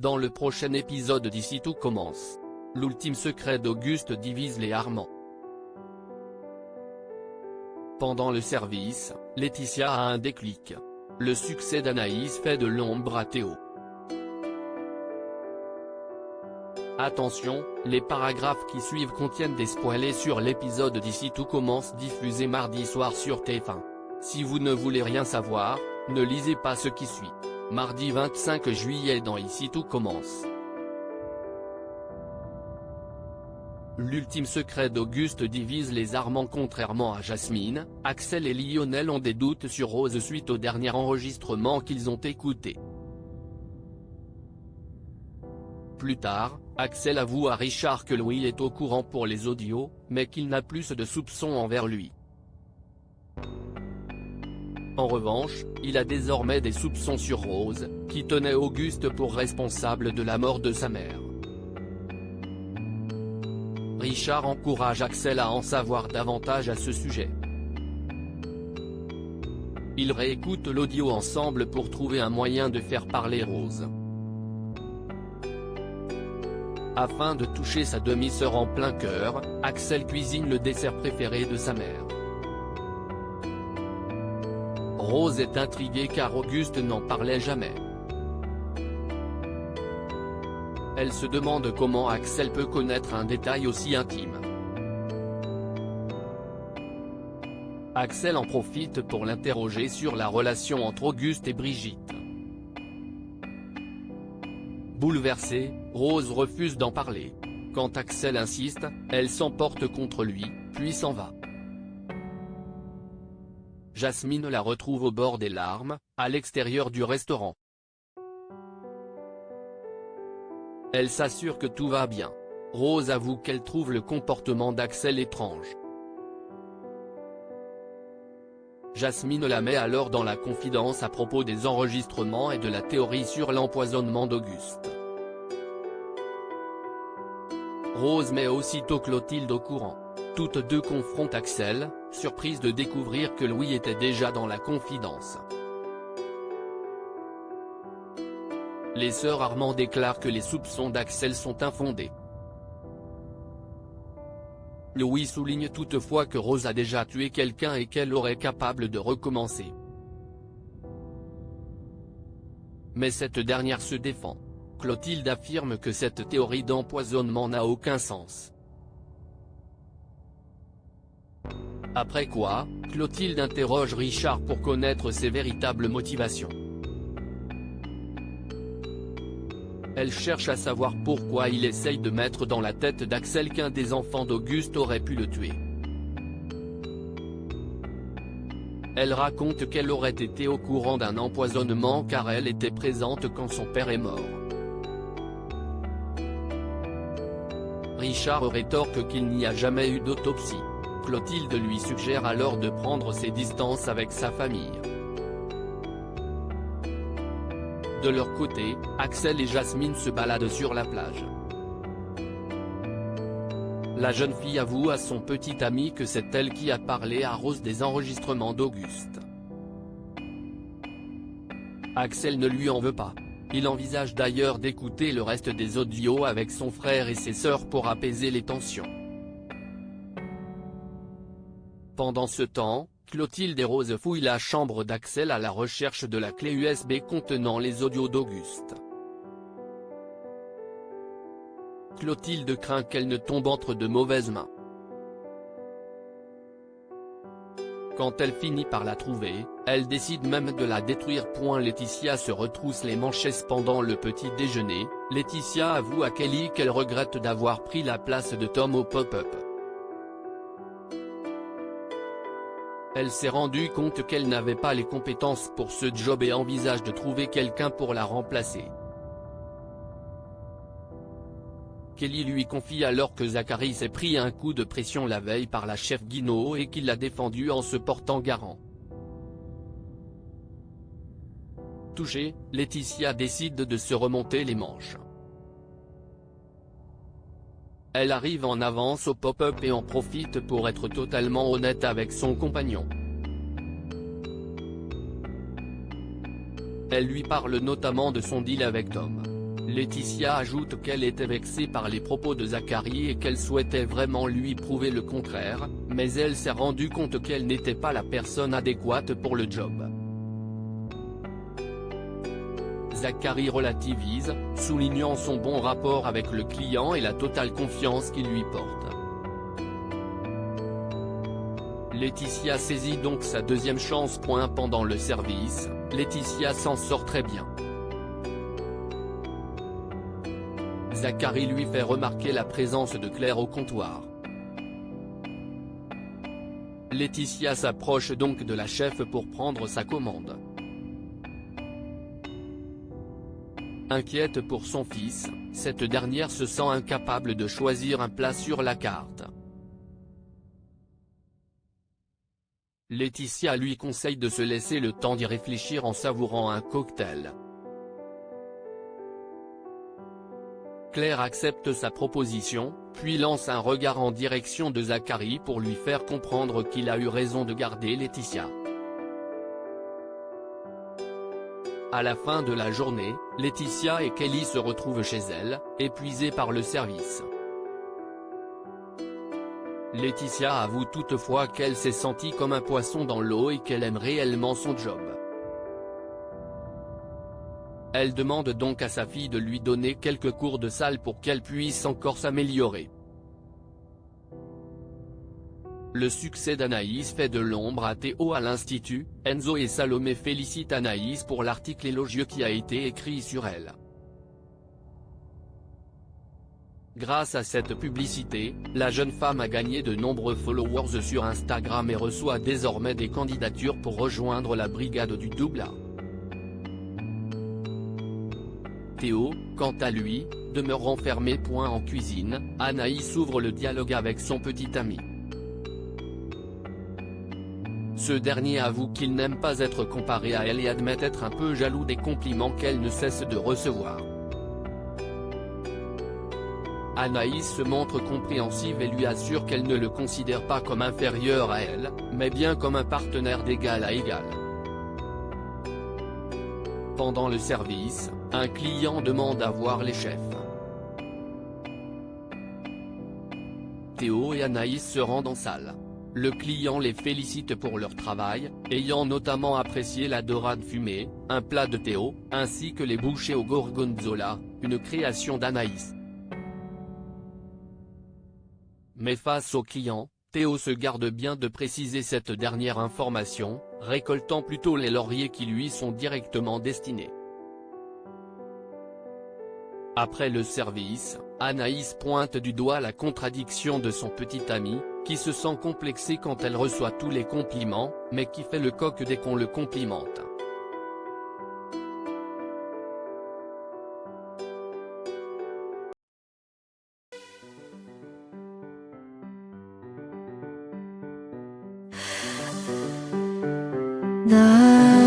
Dans le prochain épisode d'Ici tout commence, l'ultime secret d'Auguste divise les Armands. Pendant le service, Laetitia a un déclic. Le succès d'Anaïs fait de l'ombre à Théo. Attention, les paragraphes qui suivent contiennent des spoilers sur l'épisode d'Ici tout commence diffusé mardi soir sur TF1. Si vous ne voulez rien savoir, ne lisez pas ce qui suit. Mardi 25 juillet dans Ici tout commence. L'ultime secret d'Auguste divise les Armands. Contrairement à Jasmine, Axel et Lionel ont des doutes sur Rose suite au dernier enregistrement qu'ils ont écouté. Plus tard, Axel avoue à Richard que Louis est au courant pour les audios, mais qu'il n'a plus de soupçons envers lui. En revanche, il a désormais des soupçons sur Rose, qui tenait Auguste pour responsable de la mort de sa mère. Richard encourage Axel à en savoir davantage à ce sujet. Ils réécoutent l'audio ensemble pour trouver un moyen de faire parler Rose. Afin de toucher sa demi-sœur en plein cœur, Axel cuisine le dessert préféré de sa mère. Rose est intriguée car Auguste n'en parlait jamais. Elle se demande comment Axel peut connaître un détail aussi intime. Axel en profite pour l'interroger sur la relation entre Auguste et Brigitte. Bouleversée, Rose refuse d'en parler. Quand Axel insiste, elle s'emporte contre lui, puis s'en va. Jasmine la retrouve au bord des larmes, à l'extérieur du restaurant. Elle s'assure que tout va bien. Rose avoue qu'elle trouve le comportement d'Axel étrange. Jasmine la met alors dans la confidence à propos des enregistrements et de la théorie sur l'empoisonnement d'Auguste. Rose met aussitôt Clotilde au courant. Toutes deux confrontent Axel, surprise de découvrir que Louis était déjà dans la confidence. Les sœurs Armand déclarent que les soupçons d'Axel sont infondés. Louis souligne toutefois que Rose a déjà tué quelqu'un et qu'elle aurait capable de recommencer. Mais cette dernière se défend. Clotilde affirme que cette théorie d'empoisonnement n'a aucun sens. Après quoi, Clotilde interroge Richard pour connaître ses véritables motivations. Elle cherche à savoir pourquoi il essaye de mettre dans la tête d'Axel qu'un des enfants d'Auguste aurait pu le tuer. Elle raconte qu'elle aurait été au courant d'un empoisonnement car elle était présente quand son père est mort. Richard rétorque qu'il n'y a jamais eu d'autopsie. Clotilde lui suggère alors de prendre ses distances avec sa famille. De leur côté, Axel et Jasmine se baladent sur la plage. La jeune fille avoue à son petit ami que c'est elle qui a parlé à Rose des enregistrements d'Auguste. Axel ne lui en veut pas. Il envisage d'ailleurs d'écouter le reste des audios avec son frère et ses sœurs pour apaiser les tensions. Pendant ce temps, Clotilde et Rose fouillent la chambre d'Axel à la recherche de la clé USB contenant les audios d'Auguste. Clotilde craint qu'elle ne tombe entre de mauvaises mains. Quand elle finit par la trouver, elle décide même de la détruire. Laetitia se retrousse les manches pendant le petit déjeuner. Laetitia avoue à Kelly qu'elle regrette d'avoir pris la place de Tom au pop-up. Elle s'est rendue compte qu'elle n'avait pas les compétences pour ce job et envisage de trouver quelqu'un pour la remplacer. Kelly lui confie alors que Zachary s'est pris un coup de pression la veille par la chef Guinaud et qu'il l'a défendu en se portant garant. Touchée, Laetitia décide de se remonter les manches. Elle arrive en avance au pop-up et en profite pour être totalement honnête avec son compagnon. Elle lui parle notamment de son deal avec Tom. Laetitia ajoute qu'elle était vexée par les propos de Zachary et qu'elle souhaitait vraiment lui prouver le contraire, mais elle s'est rendue compte qu'elle n'était pas la personne adéquate pour le job. Zachary relativise, soulignant son bon rapport avec le client et la totale confiance qu'il lui porte. Laetitia saisit donc sa deuxième chance. Pendant le service, Laetitia s'en sort très bien. Zachary lui fait remarquer la présence de Claire au comptoir. Laetitia s'approche donc de la chef pour prendre sa commande. Inquiète pour son fils, cette dernière se sent incapable de choisir un plat sur la carte. Laetitia lui conseille de se laisser le temps d'y réfléchir en savourant un cocktail. Claire accepte sa proposition, puis lance un regard en direction de Zachary pour lui faire comprendre qu'il a eu raison de garder Laetitia. À la fin de la journée, Laetitia et Kelly se retrouvent chez elle, épuisées par le service. Laetitia avoue toutefois qu'elle s'est sentie comme un poisson dans l'eau et qu'elle aime réellement son job. Elle demande donc à sa fille de lui donner quelques cours de salle pour qu'elle puisse encore s'améliorer. Le succès d'Anaïs fait de l'ombre à Théo à l'Institut. Enzo et Salomé félicitent Anaïs pour l'article élogieux qui a été écrit sur elle. Grâce à cette publicité, la jeune femme a gagné de nombreux followers sur Instagram et reçoit désormais des candidatures pour rejoindre la brigade du double A. Théo, quant à lui, demeure enfermé. En cuisine, Anaïs ouvre le dialogue avec son petit ami. Ce dernier avoue qu'il n'aime pas être comparé à elle et admet être un peu jaloux des compliments qu'elle ne cesse de recevoir. Anaïs se montre compréhensive et lui assure qu'elle ne le considère pas comme inférieur à elle, mais bien comme un partenaire d'égal à égal. Pendant le service, un client demande à voir les chefs. Théo et Anaïs se rendent en salle. Le client les félicite pour leur travail, ayant notamment apprécié la dorade fumée, un plat de Théo, ainsi que les bouchées au gorgonzola, une création d'Anaïs. Mais face au client, Théo se garde bien de préciser cette dernière information, récoltant plutôt les lauriers qui lui sont directement destinés. Après le service, Anaïs pointe du doigt la contradiction de son petit ami, qui se sent complexé quand elle reçoit tous les compliments, mais qui fait le coq dès qu'on le complimente. 나